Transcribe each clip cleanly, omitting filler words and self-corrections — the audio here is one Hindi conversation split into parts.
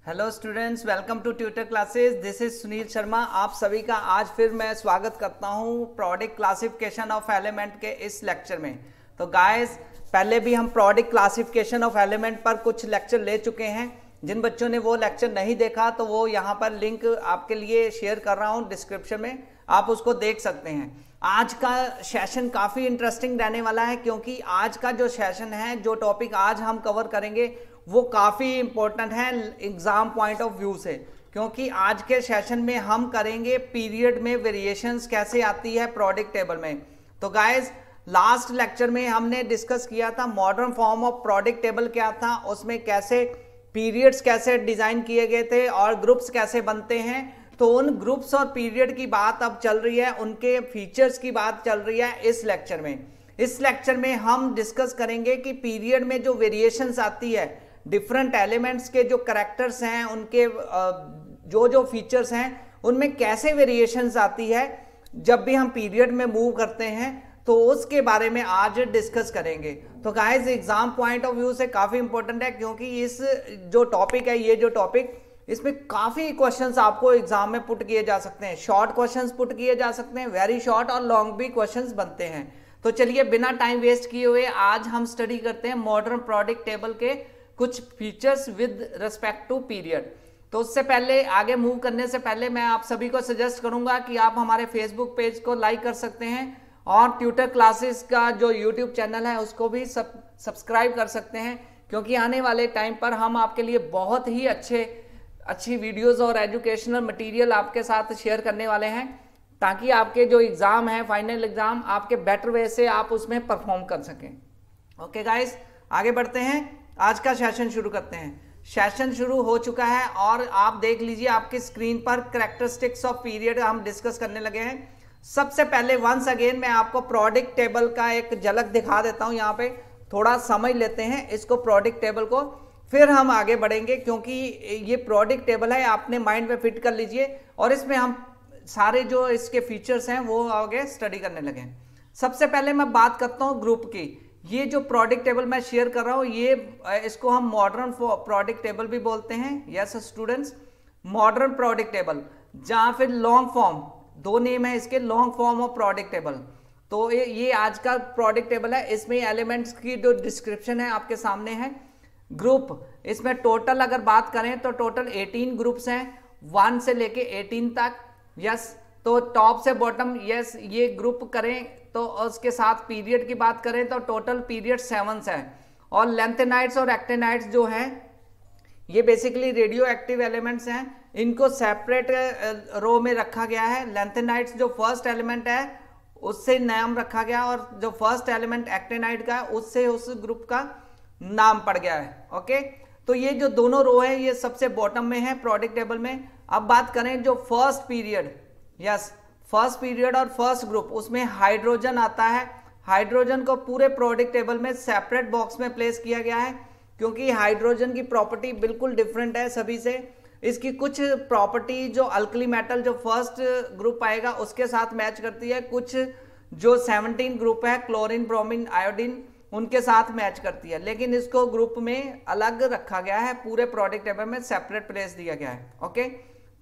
Hello students, welcome to tutor classes. This is Sunil Sharma. आप सभी का आज फिर मैं स्वागत करता हूं प्रोडक्ट क्लासिफिकेशन ऑफ एलिमेंट के इस लेक्चर में। तो गाइस, पहले भी हम प्रोडक्ट क्लासिफिकेशन ऑफ एलिमेंट पर कुछ लेक्चर ले चुके हैं। जिन बच्चों ने वो लेक्चर नहीं देखा तो वो यहाँ पर लिंक आपके लिए शेयर कर रहा हूँ डिस्क्रिप्शन में, आप उसको देख सकते हैं। आज का सेशन काफ़ी इंटरेस्टिंग रहने वाला है क्योंकि आज का जो सेशन है, जो टॉपिक आज हम कवर करेंगे वो काफ़ी इंपॉर्टेंट है एग्जाम पॉइंट ऑफ व्यू से। क्योंकि आज के सेशन में हम करेंगे पीरियड में वेरिएशंस कैसे आती है प्रोडक्ट टेबल में। तो गाइस, लास्ट लेक्चर में हमने डिस्कस किया था modern form of product table क्या था, उसमें कैसे पीरियड्स कैसे डिजाइन किए गए थे और ग्रुप्स कैसे बनते हैं। तो उन ग्रुप्स और पीरियड की बात अब चल रही है, उनके फीचर्स की बात चल रही है इस लेक्चर में। इस लेक्चर में हम डिस्कस करेंगे कि पीरियड में जो वेरिएशंस आती है, डिफरेंट एलिमेंट्स के जो करेक्टर्स हैं, उनके जो फीचर्स हैं, उनमें कैसे वेरिएशंस आती है जब भी हम पीरियड में मूव करते हैं, तो उसके बारे में आज डिस्कस करेंगे। तो guys, exam point of view से काफ़ी इंपॉर्टेंट है क्योंकि इस जो टॉपिक है, ये जो टॉपिक, इसमें काफ़ी क्वेश्चंस आपको एग्जाम में पुट किए जा सकते हैं। शॉर्ट क्वेश्चंस पुट किए जा सकते हैं, वेरी शॉर्ट, और लॉन्ग भी क्वेश्चंस बनते हैं। तो चलिए बिना टाइम वेस्ट किए हुए आज हम स्टडी करते हैं मॉडर्न प्रोडक्ट टेबल के कुछ features with respect to period. तो उससे पहले, आगे मूव करने से पहले, मैं आप सभी को सजेस्ट करूंगा कि आप हमारे फेसबुक पेज को लाइक कर सकते हैं और ट्यूटर क्लासेस का जो यूट्यूब चैनल है उसको भी सब्सक्राइब कर सकते हैं, क्योंकि आने वाले टाइम पर हम आपके लिए बहुत ही अच्छी वीडियोस और एजुकेशनल मटेरियल आपके साथ शेयर करने वाले हैं, ताकि आपके जो एग्जाम है, फाइनल एग्जाम, आपके बेटर वे से आप उसमें परफॉर्म कर सकें। ओके गाइस, आगे बढ़ते हैं, आज का सेशन शुरू करते हैं। सेशन शुरू हो चुका है और आप देख लीजिए आपकी स्क्रीन पर कैरेक्टरिस्टिक्स ऑफ पीरियड हम डिस्कस करने लगे हैं। सबसे पहले वंस अगेन मैं आपको प्रोडक्ट टेबल का एक झलक दिखा देता हूं। यहाँ पे थोड़ा समझ लेते हैं इसको, प्रोडक्ट टेबल को, फिर हम आगे बढ़ेंगे क्योंकि ये प्रोडक्ट टेबल है, आपने माइंड में फिट कर लीजिए और इसमें हम सारे जो इसके फीचर्स हैं वो आगे स्टडी करने लगे। सबसे पहले मैं बात करता हूँ ग्रुप की। ये जो प्रोडक्ट टेबल मैं शेयर कर रहा हूँ, इसको हम मॉडर्न प्रोडक्ट टेबल भी बोलते हैं। Yes students, modern product table, जहाँ फिर लॉन्ग फॉर्म, दो नेम है इसके, long form of product table. तो ये आज का प्रोडक्ट टेबल है। इसमें एलिमेंट्स की जो डिस्क्रिप्शन है आपके सामने है। ग्रुप, इसमें टोटल अगर बात करें तो टोटल 18 ग्रुप्स हैं, 1 से लेके 18 तक। यस, तो टॉप से बॉटम, यस, ये ग्रुप करें तो उसके साथ पीरियड की बात करें तो टोटल पीरियड 7 है। और लेंथेनाइड्स और एक्टिनाइड्स जो हैं, ये बेसिकली रेडियो एक्टिव एलिमेंट्स हैं, इनको सेपरेट रो में रखा गया है। लेंथेनाइड्स जो फर्स्ट एलिमेंट है उससे नाम रखा गया, और जो फर्स्ट एलिमेंट एक्टिनाइड का है उससे उस ग्रुप का नाम पड़ गया है। ओके, तो ये जो दोनों रो है ये सबसे बॉटम में है प्रोडक्ट टेबल में। अब बात करें जो first period, yes, first period और फर्स्ट ग्रुप, उसमें हाइड्रोजन आता है। हाइड्रोजन को पूरे प्रोडक्ट टेबल में सेपरेट बॉक्स में प्लेस किया गया है क्योंकि हाइड्रोजन की प्रॉपर्टी बिल्कुल डिफरेंट है सभी से। इसकी कुछ प्रॉपर्टी जो अल्कली मेटल जो फर्स्ट ग्रुप आएगा उसके साथ मैच करती है, कुछ जो 17 ग्रुप है, क्लोरीन, ब्रोमीन, आयोडीन, उनके साथ मैच करती है। लेकिन इसको ग्रुप में अलग रखा गया है, पूरे प्रोडक्ट टेबल में सेपरेट प्लेस दिया गया है। ओके,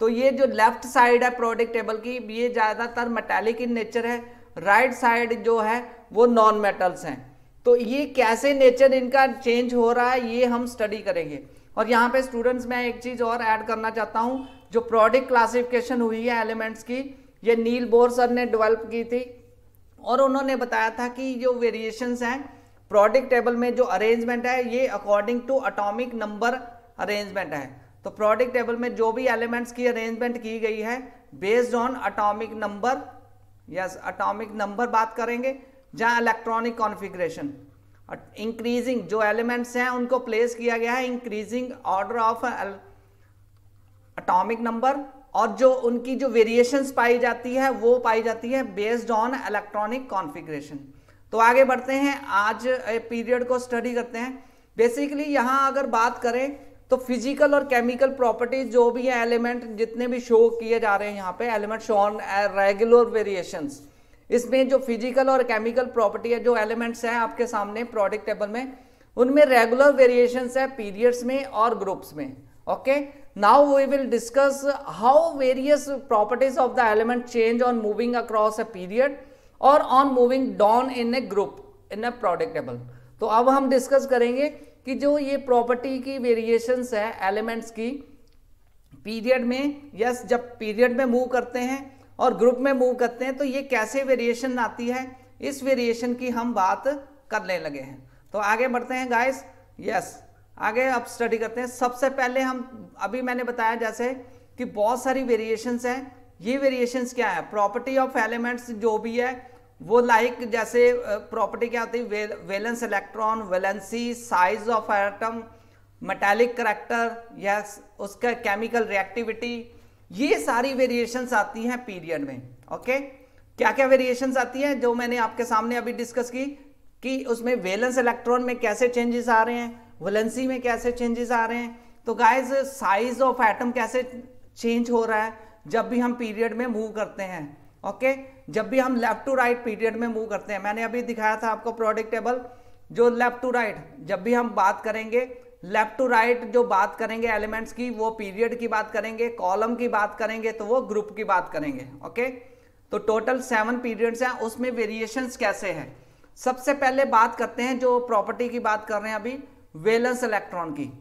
तो ये जो लेफ्ट साइड है प्रोडक्ट टेबल की, ये ज़्यादातर मेटालिक इन नेचर है। राइट साइड जो है वो नॉन मेटल्स हैं। तो ये कैसे नेचर इनका चेंज हो रहा है ये हम स्टडी करेंगे। और यहाँ पे स्टूडेंट्स, मैं एक चीज़ और ऐड करना चाहता हूँ, जो प्रोडक्ट क्लासिफिकेशन हुई है एलिमेंट्स की, ये नील बोर सर ने डेवलप की थी और उन्होंने बताया था कि जो वेरिएशंस हैं प्रोडक्ट टेबल में, जो अरेंजमेंट है, ये according to atomic number arrangement है। तो प्रोडक्ट टेबल में जो भी एलिमेंट्स की अरेंजमेंट की गई है based on atomic number, yes, atomic number बात करेंगे, जहां इलेक्ट्रॉनिक कॉन्फ़िगरेशन, इंक्रीजिंग जो एलिमेंट्स हैं उनको प्लेस किया गया है increasing order of atomic number, और जो उनकी जो वेरिएशंस पाई जाती है वो पाई जाती है बेस्ड ऑन इलेक्ट्रॉनिक कॉन्फ़िगरेशन। तो आगे बढ़ते हैं, आज पीरियड को स्टडी करते हैं। बेसिकली यहाँ अगर बात करें तो फिजिकल और केमिकल प्रॉपर्टीज जो भी है एलिमेंट, जितने भी शो किए जा रहे हैं यहाँ पे, element show on regular variations, इसमें जो फिजिकल और केमिकल प्रॉपर्टी है, जो एलिमेंट्स हैं आपके सामने प्रोडक्ट टेबल में, उनमें रेगुलर वेरिएशंस है पीरियड्स में और ग्रुप्स में। Okay, Now we will discuss how various properties of the element change on moving across a period or on moving down in a group in a product table. तो अब हम डिस्कस करेंगे कि जो ये प्रॉपर्टी की वेरिएशंस है एलिमेंट्स की पीरियड में, यस जब पीरियड में मूव करते हैं और ग्रुप में मूव करते हैं तो ये कैसे वेरिएशन आती है, इस वेरिएशन की हम बात करने लगे हैं। तो आगे बढ़ते हैं गाइस, यस आगे अब स्टडी करते हैं। सबसे पहले हम अभी मैंने बताया जैसे कि बहुत सारी वेरिएशंस हैं। ये वेरिएशंस क्या है, प्रॉपर्टी ऑफ एलिमेंट्स जो भी है वो लाइक जैसे प्रॉपर्टी क्या होती है, valence electron, valency, size of atom, metallic character, yes उसका केमिकल रिएक्टिविटी, ये सारी वेरिएशंस आती हैं पीरियड में। ओके, क्या क्या वेरिएशंस आती हैं जो मैंने आपके सामने अभी डिस्कस की कि उसमें वैलेंस इलेक्ट्रॉन में कैसे चेंजेस आ रहे हैं, वैलेंसी में कैसे चेंजेस आ रहे हैं, तो गाइस साइज ऑफ एटम कैसे चेंज हो रहा है जब भी हम पीरियड में मूव करते हैं। ओके, जब भी हम लेफ्ट टू राइट पीरियड में मूव करते हैं, मैंने अभी दिखाया था आपको प्रोडक्ट टेबल, जो लेफ्ट टू राइट जब भी हम बात करेंगे, लेफ्ट टू राइट जो बात करेंगे एलिमेंट्स की वो पीरियड की बात करेंगे, कॉलम की बात करेंगे तो वो ग्रुप की बात करेंगे। ओके, तो टोटल 7 पीरियड्स हैं, उसमें वेरिएशंस कैसे हैं। सबसे पहले बात करते हैं जो प्रॉपर्टी की बात कर रहे हैं अभी, वैलेंस इलेक्ट्रॉन की।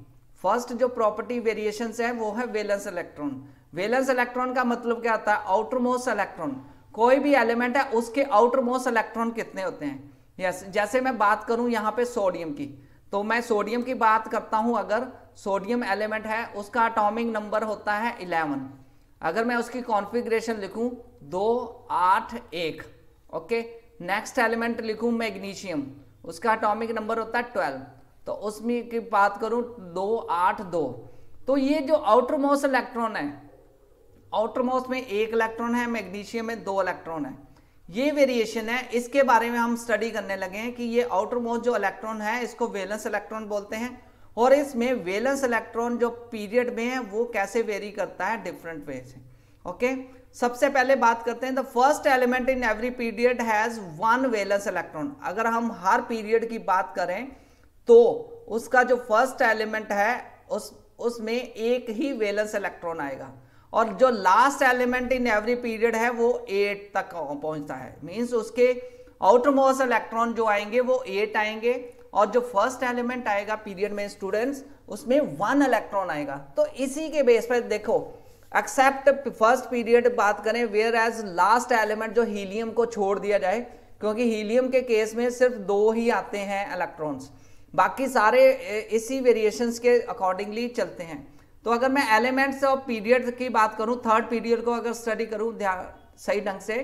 फर्स्ट जो प्रॉपर्टी वेरिएशंस है वो है वैलेंस इलेक्ट्रॉन। वैलेंस इलेक्ट्रॉन का मतलब क्या होता है, आउटर मोस्ट इलेक्ट्रॉन। कोई भी एलिमेंट है उसके आउटर मोस्ट इलेक्ट्रॉन कितने होते हैं। यस, जैसे मैं बात करूं यहाँ पे सोडियम की, तो मैं सोडियम की बात करता हूं, अगर सोडियम एलिमेंट है उसका एटॉमिक नंबर होता है 11। अगर मैं उसकी कॉन्फ़िगरेशन लिखूं 2 8 1। ओके, नेक्स्ट एलिमेंट लिखूं मैग्नीशियम, उसका एटॉमिक नंबर होता है 12, तो उसमें की बात करूं 2 8 2। तो ये जो आउटर मोस्ट इलेक्ट्रॉन है, आउटर मोस्ट में 1 इलेक्ट्रॉन है, मैग्नीशियम में 2 इलेक्ट्रॉन है। ये वेरिएशन है, इसके बारे में हम स्टडी करने लगे हैं कि ये आउटर मोस्ट जो इलेक्ट्रॉन है इसको वैलेंस इलेक्ट्रॉन बोलते हैं, और इसमें वैलेंस इलेक्ट्रॉन जो पीरियड में है वो कैसे वेरी करता है डिफरेंट वे से। ओके, सबसे पहले बात करते हैं the first element in every period has 1 valence electron. अगर हम हर पीरियड की बात करें तो उसका जो फर्स्ट एलिमेंट है उसमें एक ही वैलेंस इलेक्ट्रॉन आएगा, और जो last element in every period है वो 8 तक पहुंचता है। मींस उसके आउटर मोस्ट इलेक्ट्रॉन जो आएंगे वो 8 आएंगे, और जो फर्स्ट एलिमेंट आएगा पीरियड में स्टूडेंट्स उसमें 1 इलेक्ट्रॉन आएगा। तो इसी के बेस पर देखो, एक्सेप्ट फर्स्ट पीरियड बात करें वेयर एज लास्ट एलिमेंट जो हीलियम को छोड़ दिया जाए, क्योंकि हीलियम के केस में सिर्फ 2 ही आते हैं इलेक्ट्रॉन्स, बाकी सारे इसी वेरिएशंस के अकॉर्डिंगली चलते हैं। तो अगर मैं एलिमेंट्स ऑफ पीरियड की बात करूं, थर्ड पीरियड को अगर स्टडी करूं सही ढंग से,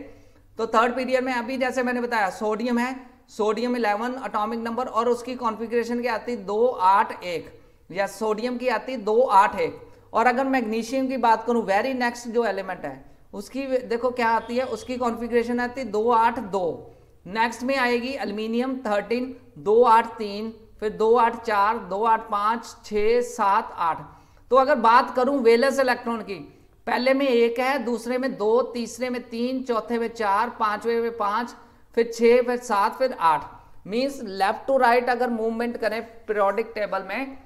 तो थर्ड पीरियड में अभी जैसे मैंने बताया सोडियम है, सोडियम 11 एटॉमिक नंबर, और उसकी कॉन्फ़िगरेशन क्या आती है 2 8 1, या सोडियम की आती है 2 8 1। और अगर मैग्नीशियम की बात करूं वेरी नेक्स्ट जो एलिमेंट है उसकी देखो क्या आती है, उसकी कॉन्फ़िगरेशन आती है 2 8 2। नेक्स्ट में आएगी एल्यूमिनियम 13 2 8 3, फिर 2 8 4 2 8 5 6 7 8। तो अगर बात करूं वैलेंस इलेक्ट्रॉन की, पहले में 1 है, दूसरे में 2, तीसरे में 3, चौथे में 4, पांचवे में 5, फिर 6, फिर 7, फिर 8। मींस लेफ्ट टू राइट अगर मूवमेंट करें पीरियोडिक टेबल में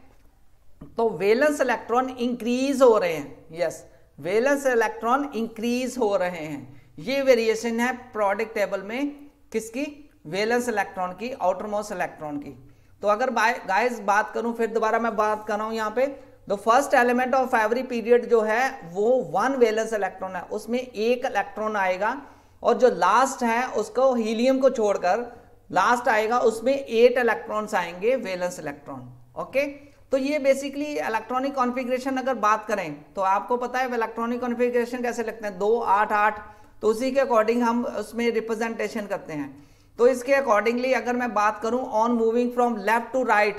तो वैलेंस इलेक्ट्रॉन इंक्रीज हो रहे हैं। यस, वैलेंस इलेक्ट्रॉन इंक्रीज हो रहे हैं। ये वेरिएशन है पीरियोडिक टेबल में किसकी, वैलेंस इलेक्ट्रॉन की, आउटर मोस्ट इलेक्ट्रॉन की। तो अगर गाइस बात करूं, फिर दोबारा मैं बात कर रहा हूं यहाँ पे, the first element of every period जो है वो 1 वैलेंस इलेक्ट्रॉन है, उसमें 1 इलेक्ट्रॉन आएगा, और जो लास्ट है उसको हीलियम को छोड़कर लास्ट आएगा उसमें 8 इलेक्ट्रॉन्स आएंगे वैलेंस इलेक्ट्रॉन। ओके, तो ये बेसिकली इलेक्ट्रॉनिक कॉन्फ़िगरेशन अगर बात करें तो आपको पता है इलेक्ट्रॉनिक कॉन्फ़िगरेशन कैसे लगते हैं 2 8 8, तो उसी के अकॉर्डिंग हम उसमें रिप्रेजेंटेशन करते हैं। तो इसके अकॉर्डिंगली अगर मैं बात करूं on moving from left to right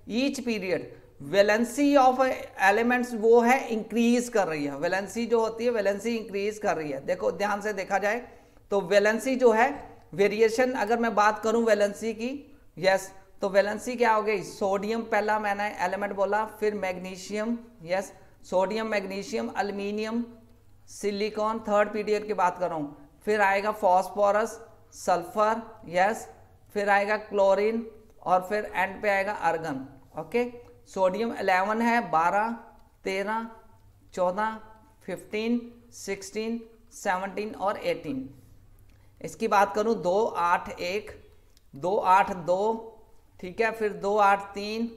each period, valency of elements वो है इंक्रीज कर रही है, वैलेंसी जो होती है वैलेंसी इंक्रीज कर रही है। देखो ध्यान से देखा जाए तो वैलेंसी जो है वेरिएशन, अगर मैं बात करूं वैलेंसी की, यस, तो वैलेंसी क्या हो गई, सोडियम पहला मैंने एलिमेंट बोला, फिर magnesium, yes, sodium magnesium aluminium silicon, third period की बात कर रहा हूं, फिर आएगा फॉस्फोरस सल्फर, यस, फिर आएगा क्लोरीन, और फिर एंड पे आएगा आर्गन। ओके, सोडियम 11 है, 12 13 14, 15, 16, 17 और 18। इसकी बात करूं 2, 8, 1, 2, 8, 2, ठीक है, फिर 2, 8, 3,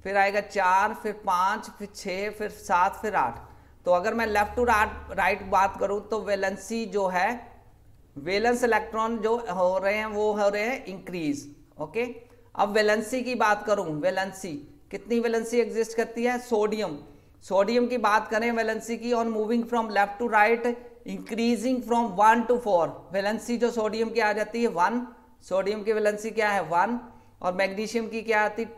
फिर आएगा 4, फिर 5, फिर 6, फिर 7, फिर 8। तो अगर मैं लेफ्ट टू राइट बात करूं तो वैलेंसी जो है, वैलेंस इलेक्ट्रॉन जो हो रहे हैं वो हो रहे हैं इंक्रीज। ओके, अब वैलेंसी की बात करूं, वैलेंसी कितनी वैलेंसी एग्जिस्ट करती है? सोडियम की बात करें वैलेंसी की, on moving from left to right increasing from 1 to 4। Valency जो सोडियम की आ जाती है 1, सोडियम की वैलेंसी क्या है 1, और मैग्नीशियम की क्या आती है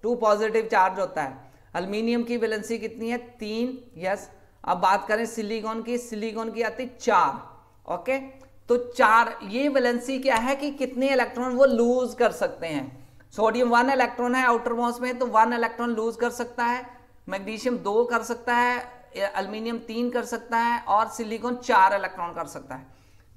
2 पॉजिटिव चार्ज होता है। एल्यूमिनियम की वैलेंसी कितनी है 3, यस। अब बात करें सिलिकॉन की आती 4। ओके, तो 4, ये वैलेंसी क्या है कि कितने इलेक्ट्रॉन वो लूज कर सकते हैं। सोडियम 1 इलेक्ट्रॉन है आउटर मोस्ट में, तो 1 इलेक्ट्रॉन लूज कर सकता है, मैग्नीशियम 2 कर सकता है, एल्यूमिनियम 3 कर सकता है, और सिलिकॉन 4 इलेक्ट्रॉन कर सकता है।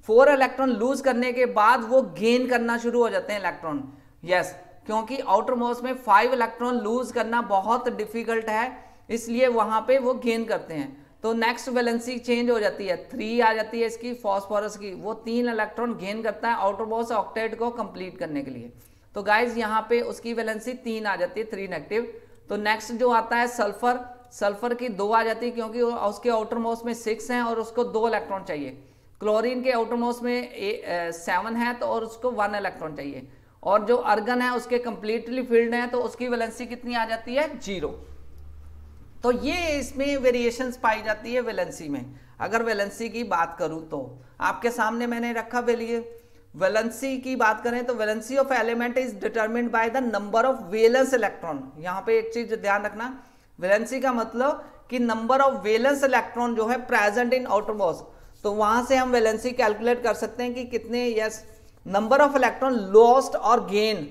4 इलेक्ट्रॉन लूज करने के बाद वो गेन करना शुरू हो जाते हैं इलेक्ट्रॉन, यस, क्योंकि आउटर मोस्ट में 5 इलेक्ट्रॉन लूज करना बहुत डिफिकल्ट है, इसलिए वहां पे वो गेन करते हैं। तो नेक्स्ट वैलेंसी चेंज हो जाती है, 3 आ जाती है इसकी फॉस्फोरस की, वो 3 इलेक्ट्रॉन गेन करता है आउटर मोस्ट ऑक्टेट को कंप्लीट करने के लिए। तो गाइज यहाँ पे उसकी वैलेंसी 3 आ जाती है, 3 नेगेटिव। तो नेक्स्ट जो आता है सल्फर की 2 आ जाती है, क्योंकि उसके आउटर मोस्ट में 6 हैं और उसको 2 इलेक्ट्रॉन चाहिए। क्लोरीन के आउटर मोस्ट में 7 है, तो और उसको 1 इलेक्ट्रॉन चाहिए। और जो अर्गन है उसके कंप्लीटली फिल्ड है, तो उसकी वैलेंसी कितनी आ जाती है 0। तो ये इसमें वेरिएशंस पाई जाती है वैलेंसी में। अगर वैलेंसी की बात करूं तो आपके सामने मैंने रखा वैलेंसी की बात करें तो valency of element is determined by the number of valence electron. यहां पे एक चीज ध्यान रखना, वैलेंसी का मतलब कि नंबर ऑफ वैलेंस इलेक्ट्रॉन जो है प्रेजेंट इन आउटर मोस्ट। तो वहां से हम वैलेंसी कैलकुलेट कर सकते हैं कि कितने, yes, number of electron lost और गेन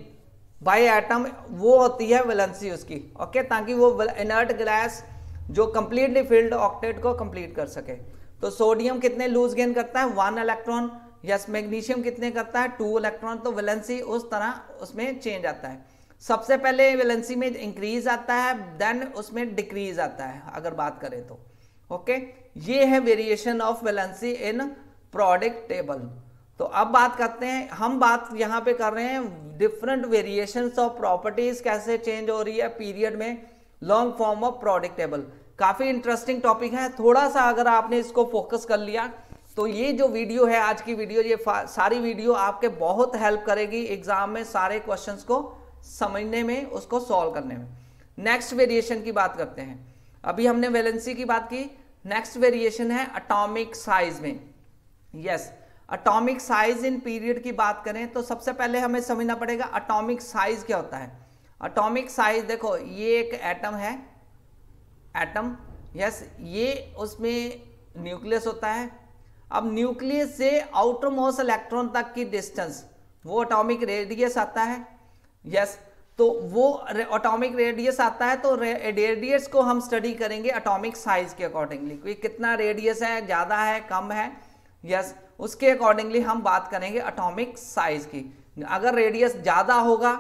बाय एटम, वो होती है वैलेंसी उसकी। ओके, ताकि वो इनर्ट गैस जो कंप्लीटली फिल्ड ऑक्टेट को कंप्लीट कर सके। तो सोडियम कितने लूज गेन करता है 1 इलेक्ट्रॉन, यस। मैग्नीशियम कितने करता है 2 इलेक्ट्रॉन। तो वैलेंसी उस तरह उसमें चेंज आता है। सबसे पहले वैलेंसी में इंक्रीज आता है, देन उसमें डिक्रीज आता है अगर बात करें तो। ओके, ये है variation of valency in product table. तो अब बात करते हैं, हम बात यहाँ पे कर रहे हैं डिफरेंट वेरिएशंस ऑफ प्रॉपर्टीज कैसे चेंज हो रही है पीरियड में, long form of product table. काफी इंटरेस्टिंग टॉपिक है, थोड़ा सा अगर आपने इसको फोकस कर लिया तो ये जो वीडियो है आज की वीडियो, ये सारी वीडियो आपके बहुत हेल्प करेगी एग्जाम में सारे क्वेश्चंस को समझने में, उसको सॉल्व करने में। नेक्स्ट वेरिएशन की बात करते हैं। अभी हमने वैलेंसी की बात की, नेक्स्ट वेरिएशन है एटॉमिक साइज में। Yes, atomic size in period की बात करें तो सबसे पहले हमें समझना पड़ेगा एटॉमिक साइज क्या होता है। एटॉमिक साइज देखो, ये एक एटम है, एटम, यस, ये उसमें न्यूक्लियस होता है। अब न्यूक्लियस से आउटर मोस्ट इलेक्ट्रॉन तक की डिस्टेंस, वो एटॉमिक रेडियस आता है, यस। तो वो एटॉमिक रेडियस आता है, तो रेडियस को हम स्टडी करेंगे एटॉमिक साइज के अकॉर्डिंगली, कोई कितना रेडियस है, ज्यादा है, कम है, यस, उसके अकॉर्डिंगली हम बात करेंगे एटॉमिक साइज की। अगर रेडियस ज्यादा होगा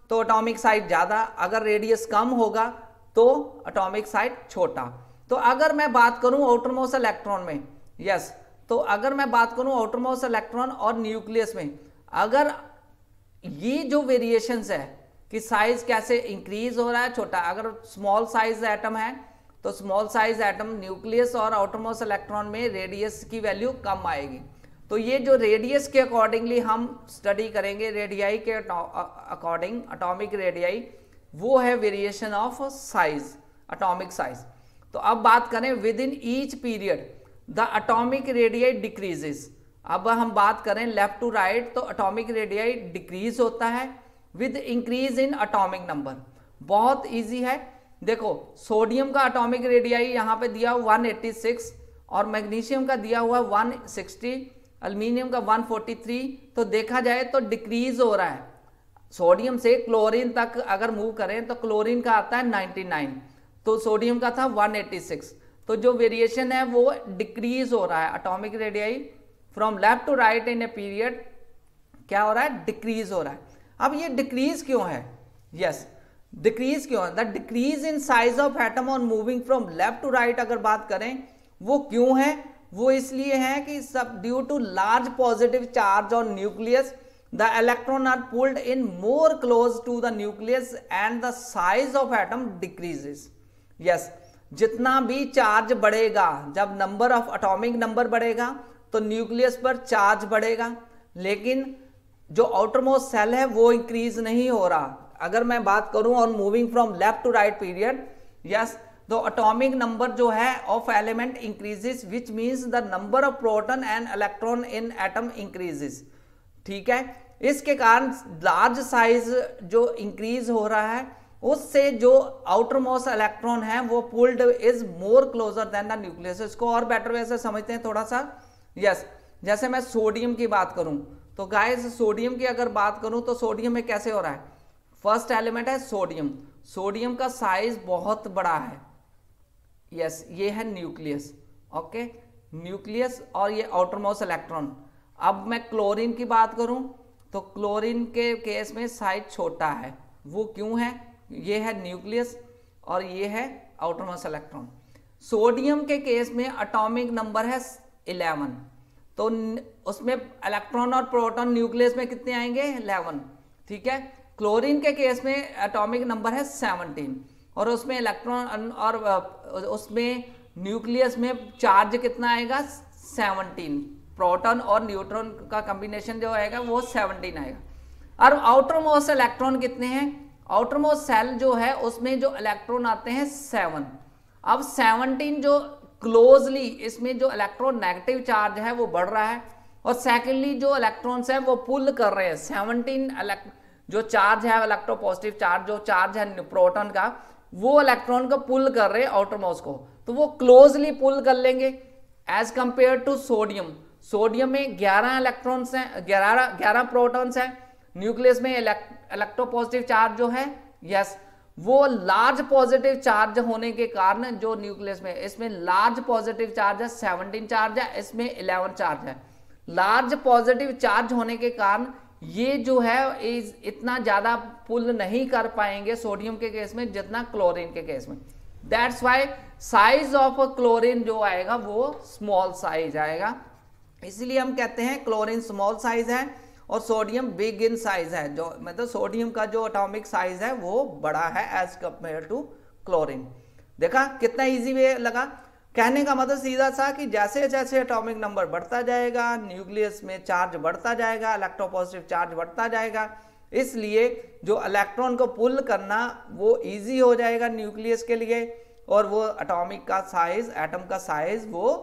तो एटॉमिक साइज ज्यादा, अगर रेडियस कम होगा तो एटॉमिक साइज छोटा। तो अगर मैं बात करूं आउटर मोस्ट इलेक्ट्रॉन में, यस, तो अगर मैं बात करूं आउटर मोस्ट इलेक्ट्रॉन और न्यूक्लियस में, अगर ये जो वेरिएशंस है कि साइज कैसे इंक्रीज हो रहा है, छोटा, अगर स्मॉल साइज एटम है तो स्मॉल साइज एटम न्यूक्लियस और आउटर मोस्ट इलेक्ट्रॉन में रेडियस की वैल्यू कम आएगी। तो ये जो रेडियस के अकॉर्डिंगली हम स्टडी करेंगे, रेडियाई के अकॉर्डिंग, एटॉमिक रेडियाई, वो है variation of size, atomic size. तो अब बात करें with in each period the atomic radii decreases. अब हम बात करें लेफ्ट टू राइट तो एटॉमिक रेडियाई डिक्रीज होता है with increase in atomic number. बहुत इजी है, देखो सोडियम का एटॉमिक रेडियाई यहाँ पे दिया 186 और मैग्नीशियम का दिया हुआ 160, एल्यूमिनियम का 143। तो देखा जाए तो डिक्रीज हो रहा है, सोडियम से क्लोरीन तक अगर मूव करें तो क्लोरीन का आता है 99, तो सोडियम का था 186। तो जो वेरिएशन है वो डिक्रीज हो रहा है, atomic radii from left to right in a period क्या हो रहा है, डिक्रीज हो रहा है। अब ये डिक्रीज क्यों है, यस, डिक्रीज क्यों है? The decrease in size of atom on moving from left to right अगर बात करें वो क्यों है? वो इसलिए है कि सब due to large positive charge on nucleus the electron are pulled in more close to the nucleus and the size of atom decreases. Yes, जितना भी चार्ज बढ़ेगा, जब नंबर ऑफ एटॉमिक नंबर बढ़ेगा तो न्यूक्लियस पर चार्ज बढ़ेगा, लेकिन जो आउटर मोस्ट सेल है वो इंक्रीज नहीं हो रहा। अगर मैं बात करूं और moving from left to right period, yes, तो एटॉमिक नंबर जो है of element increases which means the number of proton and electron in atom increases. ठीक है, इसके कारण लार्ज साइज जो इंक्रीज हो रहा है उससे जो आउटर मोस्ट इलेक्ट्रॉन है वो pulled is more closer then the nucleus. इसको और बेटर वे से समझते हैं थोड़ा सा। यस, जैसे मैं सोडियम की बात करूं तो गाइस सोडियम की अगर बात करूं तो सोडियम में कैसे हो रहा है? फर्स्ट एलिमेंट है सोडियम, सोडियम का साइज बहुत बड़ा है। यस, ये है न्यूक्लियस। ओके, न्यूक्लियस और ये आउटर मोस्ट इलेक्ट्रॉन। अब मैं क्लोरीन की बात करूं तो क्लोरीन के केस में साइज छोटा है। वो क्यों है? ये है न्यूक्लियस और ये है आउटर मोस्ट इलेक्ट्रॉन। सोडियम के केस में एटॉमिक नंबर है 11, तो उसमें इलेक्ट्रॉन और प्रोटॉन न्यूक्लियस में कितने आएंगे? 11। ठीक है, क्लोरीन के केस में एटॉमिक नंबर है 17 और उसमें इलेक्ट्रॉन और उसमें न्यूक्लियस में चार्ज कितना आएगा? 17। प्रोटॉन और न्यूट्रॉन का कॉम्बिनेशन जो आएगा वो 17 आएगा। और आउटर मोस्ट इलेक्ट्रॉन कितने हैं? आउटर मोस्ट सेल जो है उसमें जो इलेक्ट्रॉन आते हैं 7। अब 17 जो क्लोजली इसमें जो इलेक्ट्रॉन नेगेटिव चार्ज है वो बढ़ रहा है और सेकेंडली जो इलेक्ट्रॉन्स है वो पुल कर रहे हैं 17 जो चार्ज है इलेक्ट्रोपॉजिटिव चार्ज, जो चार्ज है प्रोटॉन का, वो इलेक्ट्रॉन को पुल कर रहे हैं आउटर मोस्ट को, तो वो क्लोजली पुल कर लेंगे as compare to sodium. Sodium में 11 इलेक्ट्रॉन्स हैं, 11 प्रोटॉन्स हैं, न्यूक्लियस में इलेक्ट्रोपॉजिटिव चार्ज जो है, यस, वो लार्ज पॉजिटिव चार्ज होने के कारण जो न्यूक्लियस में, इसमें लार्ज पॉजिटिव चार्ज है 17 चार्ज है, इसमें 11 चार्ज है। लार्ज पॉजिटिव चार्ज होने के कारण ये जो है इतना ज्यादा पुल नहीं कर पाएंगे सोडियम के केस में जितना क्लोरीन के केस में। That's why size of chlorine जो आएगा वो स्मॉल साइज आएगा, इसलिए हम कहते हैं क्लोरीन स्मॉल साइज है और सोडियम बिग इन साइज है। जो मतलब सोडियम का जो एटॉमिक साइज है वो बड़ा है एज कंपेयर टू क्लोरीन। देखा कितना इजी वे लगा? कहने का मतलब सीधा सा कि जैसे जैसे एटॉमिक नंबर बढ़ता जाएगा, न्यूक्लियस में चार्ज बढ़ता जाएगा, इलेक्ट्रोपॉजिटिव चार्ज बढ़ता जाएगा, इसलिए जो इलेक्ट्रॉन को पुल करना वो इजी हो जाएगा न्यूक्लियस के लिए और वो एटॉमिक का साइज, एटम का साइज वो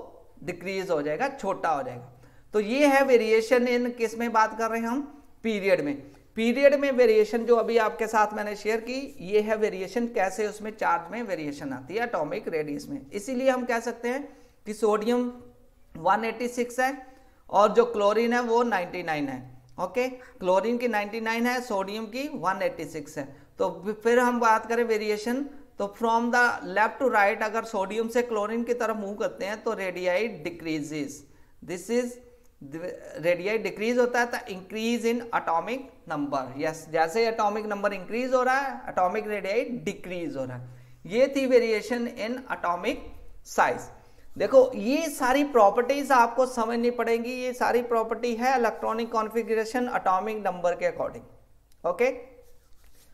डिक्रीज हो जाएगा, छोटा हो जाएगा। तो ये है वेरिएशन इन किस में बात कर रहे हैं हम? पीरियड में। पीरियड में वेरिएशन जो अभी आपके साथ मैंने शेयर की, ये है वेरिएशन कैसे उसमें चार्ज में वेरिएशन आती है एटॉमिक रेडियस में। इसीलिए हम कह सकते हैं कि सोडियम 186 है और जो क्लोरीन है वो 99 है। ओके, क्लोरीन की 99 है, सोडियम की 186 है। तो फिर हम बात करें वेरिएशन, तो from the left to right अगर सोडियम से क्लोरीन की तरफ मूव करते हैं तो radii decreases. This is radii decrease होता है तो increase in atomic number. Yes, जैसे एटॉमिक नंबर इंक्रीज हो रहा है एटॉमिक रेडियाई डिक्रीज हो रहा है। ये थी वेरिएशन इन एटॉमिक साइज। देखो ये सारी प्रॉपर्टीज आपको समझनी पड़ेंगी, ये सारी प्रॉपर्टी है इलेक्ट्रॉनिक कॉन्फ़िगरेशन एटॉमिक नंबर के अकॉर्डिंग। ओके,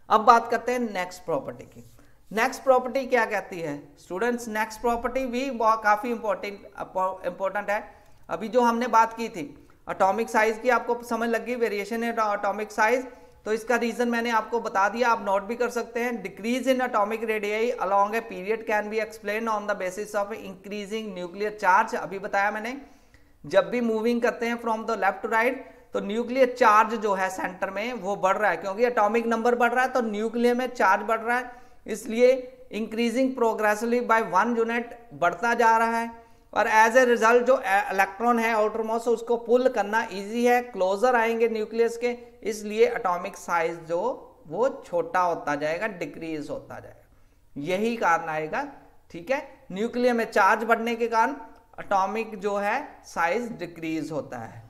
अब बात करते हैं नेक्स्ट प्रॉपर्टी की। नेक्स्ट प्रॉपर्टी क्या कहती है स्टूडेंट्स? नेक्स्ट प्रॉपर्टी भी काफी इंपॉर्टेंट है। अभी जो हमने बात की थी एटॉमिक साइज की, आपको समझ लगी वेरिएशन इन एटॉमिक साइज, तो इसका रीजन मैंने आपको बता दिया, आप नोट भी कर सकते हैं। Decrease in atomic radii along a period can be explain on the basis of increasing nuclear charge. अभी बताया मैंने, जब भी मूविंग करते हैं from the left to right तो न्यूक्लियर चार्ज जो है सेंटर में वो बढ़ रहा है, क्योंकि एटॉमिक नंबर बढ़ रहा है तो न्यूक्लियर में चार्ज बढ़ रहा है, इसलिए इंक्रीजिंग प्रोग्रेसिवली बाय 1 यूनिट बढ़ता जा रहा है। और एज ए रिजल्ट जो इलेक्ट्रॉन है आउटर मोस्ट उसको पुल करना इजी है, क्लोजर आएंगे न्यूक्लियस के, इसलिए एटॉमिक साइज जो वो छोटा होता जाएगा, डिक्रीज होता जाएगा, यही कारण आएगा। ठीक है, न्यूक्लियर में चार्ज बढ़ने के कारण एटॉमिक जो है साइज डिक्रीज होता है।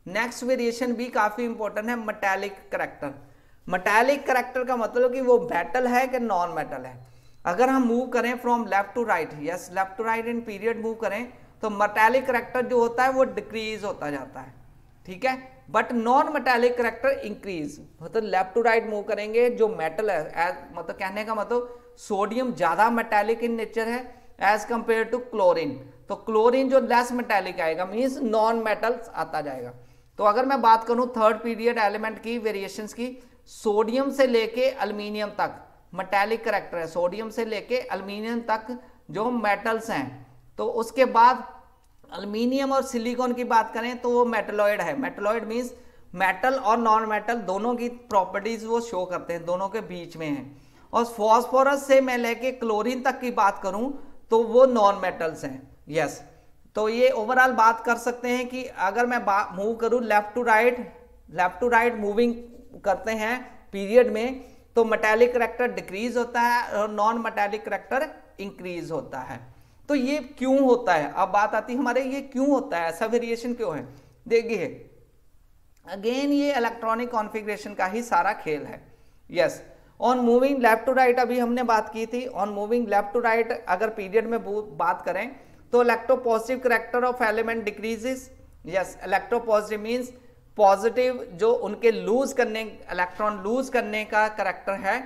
नेक्स्ट वेरिएशन भी काफी इंपॉर्टेंट है, मेटालिक करैक्टर। मेटालिक करेक्टर का मतलब कि वो मेटल है कि नॉन मेटल है। अगर हम मूव करें from left to right, yes left to right in period move करें तो मेटालिक करेक्टर जो होता है वो डिक्रीज होता जाता है, ठीक है। But non metallic character increase, मतलब लेफ्ट टू राइट मूव करेंगे जो मेटल है, मतलब कहने का मतलब सोडियम ज्यादा मेटालिक इन नेचर है एज कंपेयर टू क्लोरीन, तो क्लोरीन जो लेस मेटालिक आएगा मींस नॉन मेटल्स आता जाएगा। तो अगर मैं बात करूं थर्ड पीरियड एलिमेंट की वेरिएशंस की, सोडियम से लेके अल्मीनियम तक मेटालिक करेक्टर है, सोडियम से लेके अल्मीनियम तक जो मेटल्स हैं। तो उसके बाद अल्मीनियम और सिलिकॉन की बात करें तो वो मेटलॉइड है। मेटलॉइड मींस मेटल और नॉन मेटल दोनों की प्रॉपर्टीज वो शो करते हैं, दोनों के बीच में है। और फॉस्फोरस से मैं लेके क्लोरीन तक की बात करूं तो वो नॉन मेटल्स हैं, यस। तो ये ओवरऑल बात कर सकते हैं कि अगर मैं मूव करूं लेफ्ट टू राइट मूविंग करते हैं पीरियड में तो मेटालिक करेक्टर डिक्रीज होता है और नॉन मेटालिक करेक्टर इंक्रीज होता है। तो ये क्यों होता है, अब बात आती है हमारे ये क्यों होता है, ऐसा वेरिएशन क्यों है। देखिए अगेन ये इलेक्ट्रॉनिक कॉन्फ़िगरेशन का ही सारा खेल है, yes. On moving left to right अभी हमने बात की थी, on moving left to right अगर पीरियड में बात करें तो electropositive character of element decreases, yes. Electropositive means positive जो उनके लूज करने, इलेक्ट्रॉन लूज करने का करेक्टर है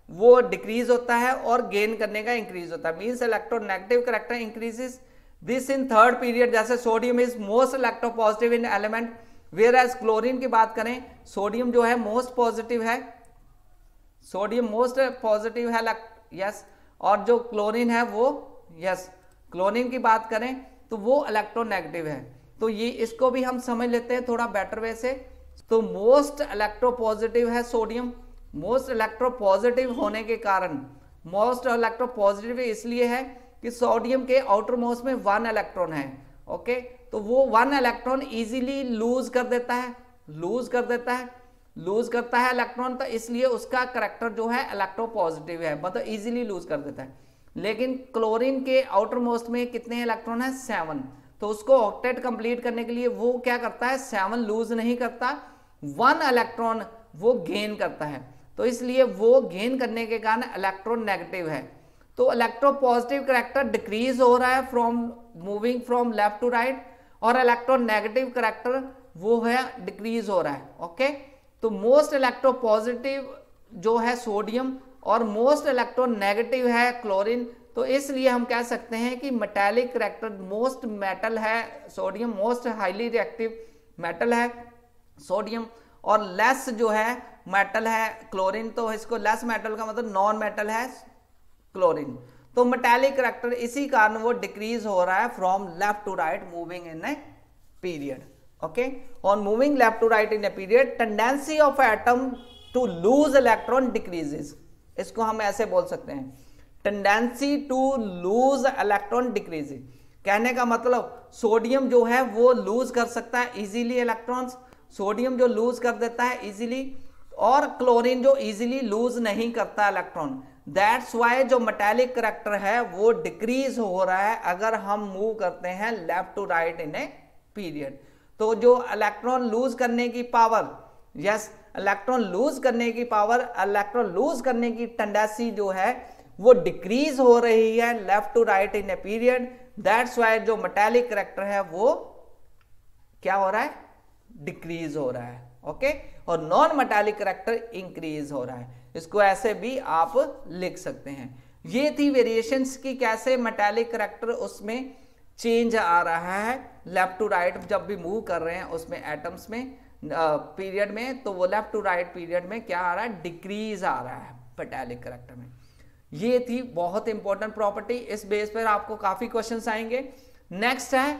वो डिक्रीज होता है और गेन करने का इंक्रीज होता है, means electronegative character increases this in third period. जैसे sodium is most electropositive in element, whereas chlorine की बात करें सोडियम जो है मोस्ट पॉजिटिव है, सोडियम मोस्ट पॉजिटिव है, यस। और जो क्लोरीन है वो, यस, क्लोरीन की बात करें तो वो इलेक्ट्रोनेगेटिव है। तो ये इसको भी हम समझ लेते हैं थोड़ा बेटर वे से। तो मोस्ट इलेक्ट्रोपॉजिटिव है सोडियम, मोस्ट इलेक्ट्रोपॉजिटिव होने के कारण, मोस्ट इलेक्ट्रोपॉजिटिव इसलिए है कि सोडियम के आउटर मोस्ट में 1 इलेक्ट्रॉन है, ओके। तो वो 1 इलेक्ट्रॉन इजीली लूज कर देता है, लूज करता है इलेक्ट्रॉन, तो इसलिए उसका करेक्टर जो है इलेक्ट्रोपॉजिटिव है, मतलब इजीली लूज कर देता है। लेकिन क्लोरीन के आउटर मोस्ट में कितने इलेक्ट्रॉन है, 7, तो उसको ऑक्टेट कंप्लीट करने के लिए वो क्या करता है, 7 लूज नहीं करता, 1 इलेक्ट्रॉन वो गेन करता है, तो इसलिए वो गेन करने के कारण इलेक्ट्रॉन नेगेटिव है। तो इलेक्ट्रोपॉजिटिव करेक्टर डिक्रीज हो रहा है from moving from left to right, और इलेक्ट्रॉन नेगेटिव करेक्टर वो है डिक्रीज हो रहा है, ओके। तो मोस्ट इलेक्ट्रोपॉजिटिव जो है सोडियम और मोस्ट इलेक्ट्रॉन नेगेटिव है क्लोरीन, तो इसलिए हम कह सकते हैं कि मेटालिक करेक्टर मोस्ट मेटल है sodium, most highly reactive metal है सोडियम, और लेस जो है मेटल है क्लोरीन। तो इसको लेस मेटल का मतलब नॉन मेटल है क्लोरीन। तो मेटालिक करेक्टर इसी कारण वो डिक्रीज हो रहा है from left to right moving in a period, okay. On moving left to right in a period tendency of atom to lose electron decreases, इसको हम ऐसे बोल सकते हैं, tendency to lose electron decreases. कहने का मतलब सोडियम जो है वो लूज कर सकता है इजीली इलेक्ट्रॉन्स, सोडियम जो लूज कर देता है इजीली, और क्लोरीन जो इजीली लूज नहीं करता इलेक्ट्रॉन। दैट्स वाई जो मेटालिक करेक्टर है वो डिक्रीज हो रहा है अगर हम मूव करते हैं left to right in a period. तो जो इलेक्ट्रॉन लूज करने की पावर, यस, इलेक्ट्रॉन लूज करने की पावर, इलेक्ट्रॉन लूज करने की टेंडेंसी जो है वो डिक्रीज हो रही है left to right in a period. That's why जो मेटालिक करेक्टर है वो क्या हो रहा है, डिक्रीज हो रहा है, ओके। और नॉन मेटालिक करेक्टर इंक्रीज हो रहा है, इसको ऐसे भी आप लिख सकते हैं। ये थी वेरिएशंस की कैसे मेटालिक करेक्टर उसमें चेंज आ रहा है लेफ्ट टू राइट जब भी मूव कर रहे हैं उसमें एटम्स में पीरियड में, तो वो लेफ्ट टू राइट पीरियड में क्या आ रहा है, डिक्रीज आ रहा है मेटालिक करेक्टर में। ये थी बहुत इंपॉर्टेंट प्रॉपर्टी, इस बेस पर आपको काफी क्वेश्चंस आएंगे। नेक्स्ट है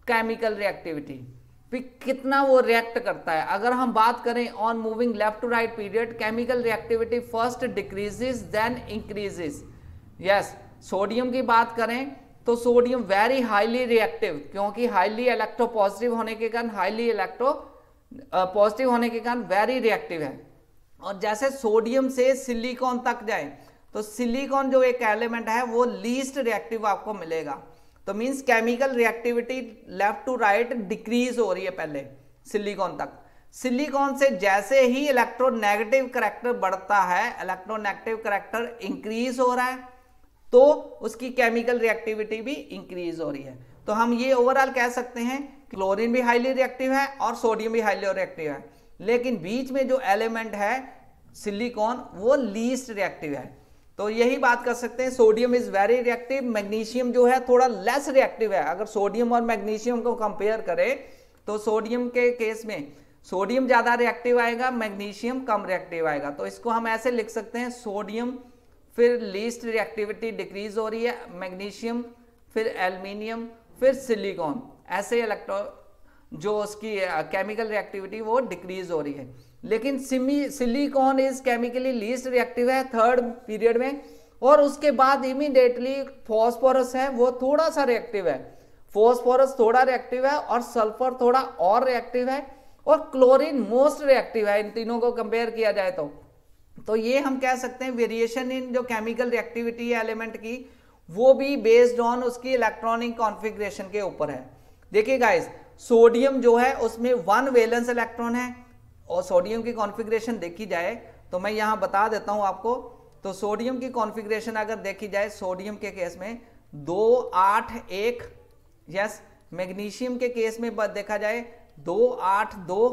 केमिकल रिएक्टिविटी, कितना वो रिएक्ट करता है। अगर हम बात करें on moving left to right period, chemical reactivity first decreases then increases. Yes, sodium की बात करें तो सोडियम वेरी हाईली रिएक्टिव, क्योंकि हाईली इलेक्ट्रोपॉजिटिव होने के कारण, हाईली इलेक्ट्रो पॉजिटिव होने के कारण वेरी रिएक्टिव है। और जैसे सोडियम से सिलिकॉन तक जाए तो सिलिकॉन जो एक एलिमेंट है वो लीस्ट रिएक्टिव आपको मिलेगा। तो means chemical reactivity left to right decrease हो रही है पहले सिलिकॉन तक। सिलिकॉन से जैसे ही इलेक्ट्रोनेगेटिव करैक्टर बढ़ता है, इलेक्ट्रोनेगेटिव करैक्टर इंक्रीज हो रहा है, तो उसकी केमिकल रिएक्टिविटी भी इंक्रीज हो रही है। तो हम ये ओवरऑल कह सकते हैं क्लोरीन भी हाईली रिएक्टिव है और सोडियम भी हाईली रिएक्टिव है, लेकिन बीच में जो एलिमेंट है सिलिकॉन वो लीस्ट रिएक्टिव है। तो यही बात कर सकते हैं, sodium is very reactive, magnesium जो है थोड़ा लेस रिएक्टिव है। अगर सोडियम और मैग्नीशियम को कंपेयर करें तो सोडियम के केस में सोडियम ज्यादा रिएक्टिव आएगा, मैग्नीशियम कम रिएक्टिव आएगा। तो इसको हम ऐसे लिख सकते हैं, सोडियम फिर लीस्ट रिएक्टिविटी डिक्रीज हो रही है, मैग्नीशियम फिर एल्यूमिनियम फिर सिलिकॉन, ऐसे इलेक्ट्रॉन जो उसकी केमिकल रिएक्टिविटी वो डिक्रीज हो रही है। लेकिन silicon is chemically least reactive है थर्ड पीरियड में, और उसके बाद इमीडिएटली फॉस्फोरस है वो थोड़ा सा रिएक्टिव है, फॉस्फोरस थोड़ा रिएक्टिव है और सल्फर थोड़ा और रिएक्टिव है, और क्लोरीन मोस्ट रिएक्टिव है इन तीनों को कंपेयर किया जाए तो ये हम कह सकते हैं वेरिएशन इन जो केमिकल रिएक्टिविटी है एलिमेंट की वो भी बेस्ड ऑन उसकी इलेक्ट्रॉनिक कॉन्फ़िगरेशन के ऊपर है। देखिए गाइस, सोडियम जो है उसमें 1 वैलेंस इलेक्ट्रॉन है, और सोडियम की कॉन्फ़िगरेशन देखी जाए तो मैं यहां बता देता हूं आपको। तो सोडियम की कॉन्फ़िगरेशन अगर देखी जाए, सोडियम के केस में 2 8 1, यस, मैग्नीशियम के केस में देखा जाए 2 8 2,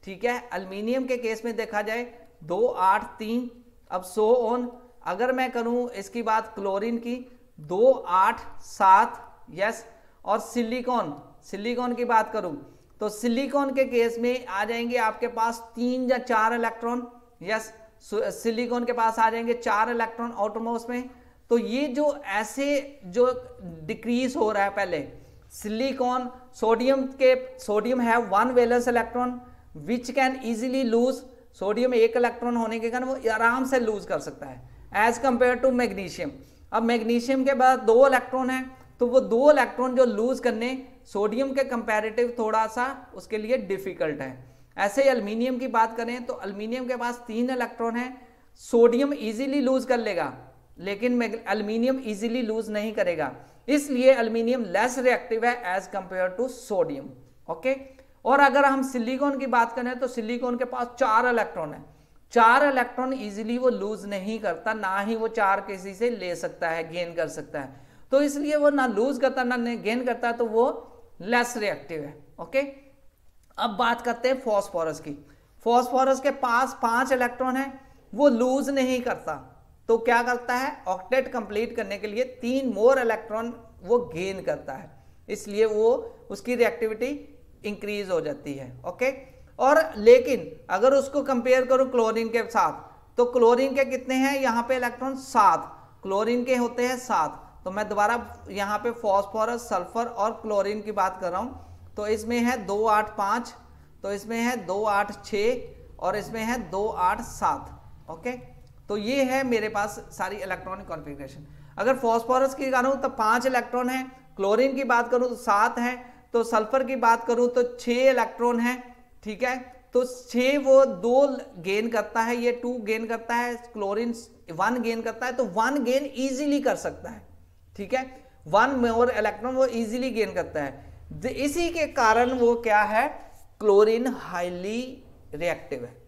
ठीक है, एल्यूमिनियम के केस में देखा जाए 2 8 3, अब सो ऑन। अगर मैं करूं इसकी बात क्लोरीन की 2 8 7, यस, और सिलिकॉन की बात करूं तो सिलिकॉन के केस में आ जाएंगे आपके पास 3 या 4 इलेक्ट्रॉन, यस, सिलिकॉन के पास आ जाएंगे 4 इलेक्ट्रॉन आउटरमोस्ट में। तो ये जो ऐसे जो डिक्रीज हो रहा है, पहले सिलिकॉन सोडियम है 1 valence electron which can easily lose, sodium 1 electron होने के कारण वो आराम से लूज कर सकता है एज कंपेयर टू मैग्नीशियम। अब मैग्नीशियम के बाद 2 इलेक्ट्रॉन है, तो वो 2 इलेक्ट्रॉन जो लूज करने सोडियम के कंपैरेटिव थोड़ा सा उसके लिए डिफिकल्ट है। ऐसे एल्यूमिनियम की बात करें तो एल्यूमिनियम के पास 3 इलेक्ट्रॉन है, सोडियम इजीली लूज कर लेगा लेकिन एल्यूमिनियम इजीली लूज नहीं करेगा, इसलिए एल्यूमिनियम लेस रिएक्टिव है as compare to sodium. Okay, और अगर हम सिलिकॉन की बात करें तो सिलिकॉन के पास 4 इलेक्ट्रॉन है, 4 इलेक्ट्रॉन इजीली वो लूज नहीं करता, ना ही वो 4 किसी से ले सकता है, गेन कर सकता है, तो इसलिए वो ना लूज करता ना गेन करता, तो वो लेस रिएक्टिव है। ओके, अब बात करते हैं फॉस्फोरस की। फॉस्फोरस के पास 5 इलेक्ट्रॉन है, वो लूज नहीं करता, तो क्या करता है, ऑक्टेट कंप्लीट करने के लिए 3 मोर इलेक्ट्रॉन वो गेन करता है, इसलिए वो उसकी रिएक्टिविटी इंक्रीज हो जाती है। ओके, और लेकिन अगर उसको कंपेयर करूं क्लोरीन के साथ, तो क्लोरीन के कितने हैं यहाँ पे इलेक्ट्रॉन, 7, क्लोरीन के होते हैं 7। तो मैं दोबारा यहाँ पे फॉस्फोरस, सल्फर और क्लोरीन की बात कर रहा हूँ, तो इसमें है 2 8 5, तो इसमें है 2 8 6 और इसमें है 2 8 7। ओके, तो ये है मेरे पास सारी इलेक्ट्रॉनिक कॉन्फ़िगरेशन। अगर फॉस्फोरस की करूँ तो 5 इलेक्ट्रॉन है, क्लोरीन की बात करूँ तो 7 है, तो सल्फर की बात करूँ तो 6 इलेक्ट्रॉन है, ठीक है, तो 6 वो 2 गेन करता है, ये 2 गेन करता है, क्लोरीन 1 गेन करता है, तो 1 गेन इजीली कर सकता है, ठीक है, 1 मोर इलेक्ट्रॉन वो इजीली गेन करता है। इसी के कारण वो क्या है, क्लोरीन हाईली रिएक्टिव है।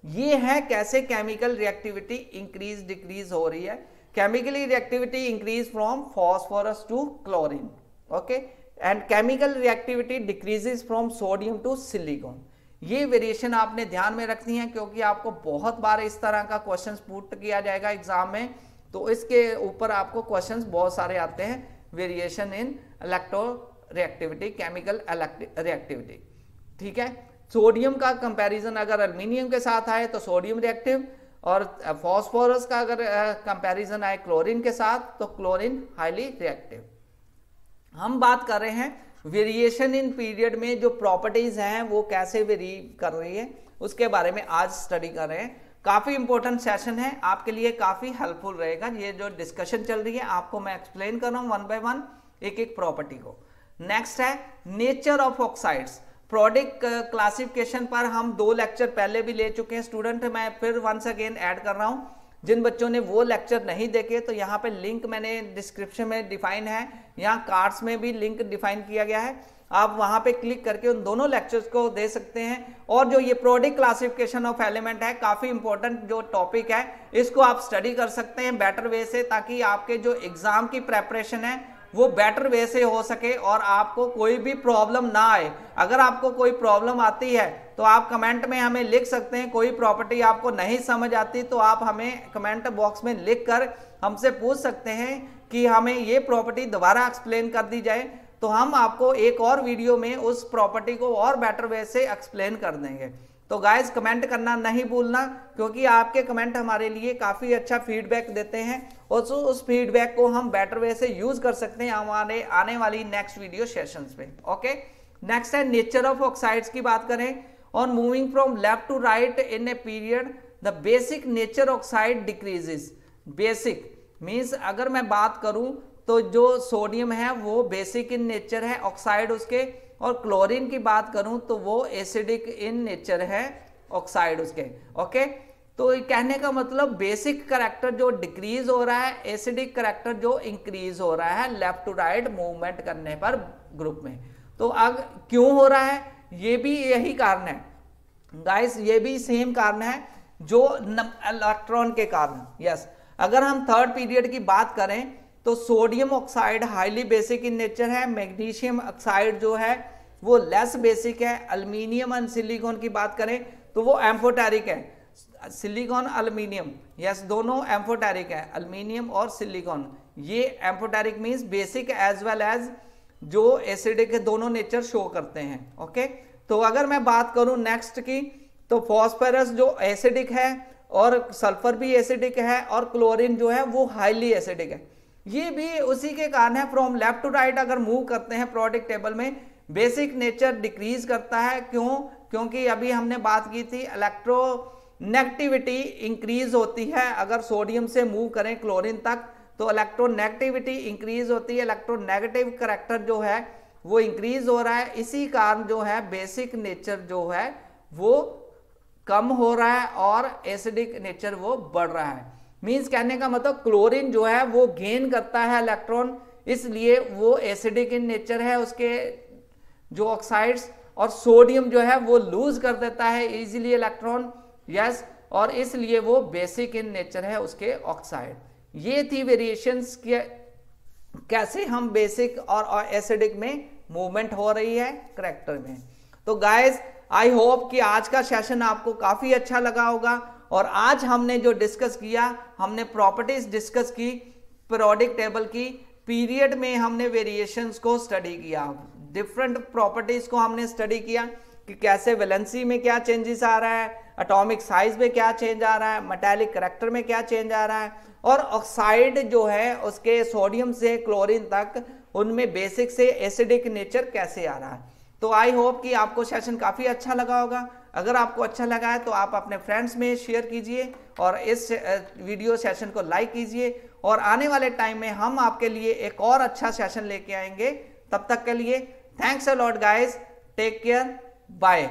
ये है कैसे केमिकल रिएक्टिविटी इंक्रीज डिक्रीज हो रही है, chemically reactivity increase from phosphorus to chlorine, okay, and chemical reactivity decreases from sodium to silicon. ये वेरिएशन आपने ध्यान में रखनी है, क्योंकि आपको बहुत बार इस तरह का क्वेश्चंस पुट किया जाएगा एग्जाम में, तो इसके ऊपर आपको क्वेश्चंस बहुत सारे आते हैं, variation in electro reactivity, chemical reactivity, ठीक है। सोडियम का कंपैरिजन अगर एल्यूमिनियम के साथ आए तो सोडियम रिएक्टिव, और फॉस्फोरस का अगर कंपैरिजन आए क्लोरीन के साथ तो क्लोरीन हाईली रिएक्टिव। हम बात कर रहे हैं वेरिएशन इन पीरियड में जो प्रॉपर्टीज हैं वो कैसे वेरी कर रही है, उसके बारे में आज स्टडी कर रहे हैं। काफी इंपॉर्टेंट सेशन है, आपके लिए काफी हेल्पफुल रहेगा। ये जो डिस्कशन चल रही है आपको मैं एक्सप्लेन कर रहा हूं 1 बाय 1 एक एक प्रॉपर्टी को। नेक्स्ट है nature of oxides. Product classification पर हम 2 लेक्चर पहले भी ले चुके हैं स्टूडेंट, मैं फिर वंस अगेन ऐड कर रहा हूं। जिन बच्चों ने वो लेक्चर नहीं देखे तो यहाँ पे लिंक मैंने डिस्क्रिप्शन में डिफाइन है, यहाँ कार्ड्स में भी लिंक डिफाइन किया गया है, आप वहां पे क्लिक करके उन दोनों लेक्चर्स को दे सकते हैं। और जो ये प्रोडक्ट क्लासिफिकेशन ऑफ एलिमेंट है, काफी इंपॉर्टेंट जो टॉपिक है, इसको आप स्टडी कर सकते हैं बेटर वे से, ताकि आपके जो एग्जाम की प्रेपरेशन है वो बेटर वे से हो सके और आपको कोई भी प्रॉब्लम ना आए। अगर आपको कोई प्रॉब्लम आती है तो आप कमेंट में हमें लिख सकते हैं। कोई प्रॉपर्टी आपको नहीं समझ आती तो आप हमें कमेंट बॉक्स में लिख कर हमसे पूछ सकते हैं कि हमें ये प्रॉपर्टी दोबारा एक्सप्लेन कर दी जाए, तो हम आपको एक और वीडियो में उस प्रॉपर्टी को और बेटर वे से एक्सप्लेन कर देंगे। तो गाइस कमेंट करना नहीं भूलना, क्योंकि आपके कमेंट हमारे लिए काफी अच्छा फीडबैक देते हैं और उस फीडबैक को हम बेटर वे से यूज कर सकते हैं हमारे आने वाली नेक्स्ट वीडियो सेशंस में। ओके, नेक्स्ट है नेचर ऑफ ऑक्साइड्स की बात करें। On moving from left to right in a period the basic nature oxide decreases. Basic means अगर मैं बात करूं तो जो सोडियम है वो बेसिक इन नेचर है, ऑक्साइड उसके, और क्लोरीन की बात करूं तो वो एसिडिक इन नेचर है, ऑक्साइड उसके। ओके, तो कहने का मतलब बेसिक करैक्टर जो डिक्रीज हो रहा है, एसिडिक करैक्टर जो इंक्रीज हो रहा है लेफ्ट टू राइट मूवमेंट करने पर ग्रुप में। तो अब क्यों हो रहा है, ये भी यही कारण है गाइस, ये भी सेम कारण है जो इलेक्ट्रॉन के कारण। यस, अगर हम थर्ड पीरियड की बात करें तो sodium oxide highly basic in nature है, मैग्नीशियम ऑक्साइड जो है वो लेस बेसिक है। एल्यूमिनियम एंड सिलिकॉन की बात करें तो वो एम्फोटेरिक है। सिलिकॉन एल्यूमिनियम, यस, दोनों एम्फोटेरिक है, एल्यूमिनियम और सिलिकॉन। ये amphoteric means basic as well as जो एसिडिक के दोनों नेचर शो करते हैं। ओके, तो अगर मैं बात करूं नेक्स्ट की तो फॉस्फोरस जो एसिडिक है और सल्फर भी एसिडिक है और क्लोरीन जो है वो हाईली एसिडिक है। ये भी उसी के कारण है। फ्रॉम लेफ्ट टू राइट अगर मूव करते हैं प्रोडक्ट टेबल में, बेसिक नेचर डिक्रीज करता है। क्यों? क्योंकि अभी हमने बात की थी इलेक्ट्रोनेगेटिविटी इंक्रीज होती है। अगर सोडियम से मूव करें क्लोरीन तक तो इलेक्ट्रोनेगेटिविटी इंक्रीज होती है, इलेक्ट्रोनेगेटिव करैक्टर जो है वो इंक्रीज हो रहा है। इसी कारण जो है बेसिक नेचर जो है वो कम हो रहा है और एसिडिक नेचर वो बढ़ रहा है। मींस कहने का मतलब क्लोरीन जो है वो गेन करता है इलेक्ट्रॉन, इसलिए वो एसिडिक इन नेचर है उसके जो ऑक्साइड्स, और सोडियम जो है वो लूज कर देता है इजीली इलेक्ट्रॉन। यस, और इसलिए वो बेसिक इन नेचर है उसके ऑक्साइड। ये थी वेरिएशंस के कैसे हम बेसिक और एसिडिक में मूवमेंट हो रही है करैक्टर में। तो गाइस आई होप कि आज का सेशन आपको काफी अच्छा लगा होगा। और आज हमने जो डिस्कस किया, हमने प्रॉपर्टीज डिस्कस की पीरियोडिक टेबल की, पीरियड में हमने वेरिएशंस को स्टडी किया, डिफरेंट प्रॉपर्टीज को हमने स्टडी किया कि कैसे वैलेंसी में क्या चेंजेस आ रहा है, एटॉमिक साइज में क्या चेंज आ रहा है, मेटालिक करैक्टर में क्या चेंज आ रहा है, और ऑक्साइड जो है उसके सोडियम से क्लोरीन तक उनमें बेसिक से एसिडिक नेचर कैसे आ रहा है। तो आई होप कि आपको सेशन काफी अच्छा लगा होगा। अगर आपको अच्छा लगा है तो आप अपने फ्रेंड्स में शेयर कीजिए और इस वीडियो सेशन को लाइक कीजिए, और आने वाले टाइम में हम आपके लिए एक और अच्छा सेशन लेके आएंगे। तब तक के लिए thanks a lot guys, take care, bye.